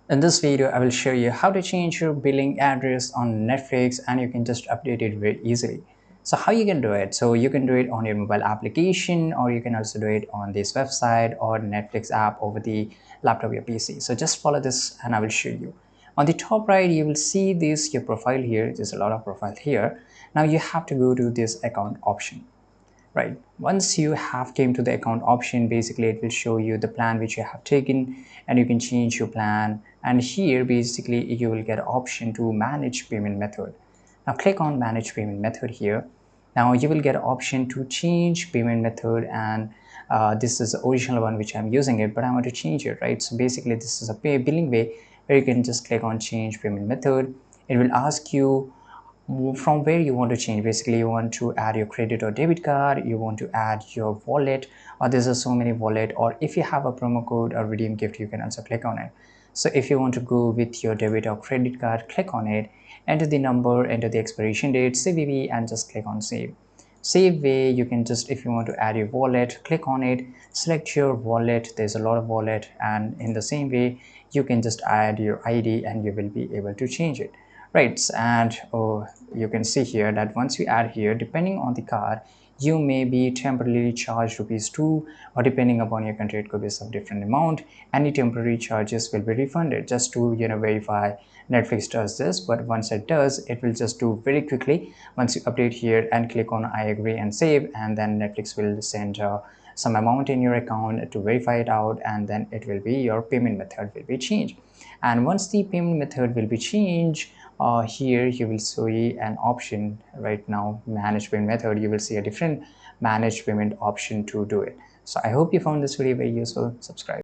In this video, I will show you how to change your billing address on Netflix, and you can just update it very easily. So how you can do it? So you can do it on your mobile application, or you can also do it on this website or Netflix app over the laptop or PC. So just follow this and I will show you. On the top right, you will see this your profile here. There's a lot of profile here. Now you have to go to this account option. Right, once you have came to the account option, basically it will show you the plan which you have taken, and you can change your plan. And here basically you will get option to manage payment method. Now click on manage payment method here. Now you will get option to change payment method, and this is the original one which I'm using it, but I want to change it, right? So basically this is a pay billing way where you can just click on change payment method. It will ask you from where you want to change. Basically you want to add your credit or debit card, you want to add your wallet, or there's so many wallet, or if you have a promo code or redeem gift, you can also click on it. So if you want to go with your debit or credit card, click on it, enter the number, enter the expiration date, CVV, and just click on save. Save way, you can just, if you want to add your wallet, click on it, select your wallet. There's a lot of wallet, and in the same way you can just add your ID and you will be able to change it, right? And you can see here that once you add here, depending on the card, you may be temporarily charged rupees 2, or depending upon your country it could be some different amount. Any temporary charges will be refunded. Just to verify, Netflix does this, but once it does, it will just do very quickly. Once you update here and click on I agree and save, and then Netflix will send some amount in your account to verify it out, and then it will be your payment method will be changed. And once the payment method will be changed, here you will see an option. Right now, manage payment method, you will see a different manage payment option to do it. So I hope you found this video very useful. Subscribe.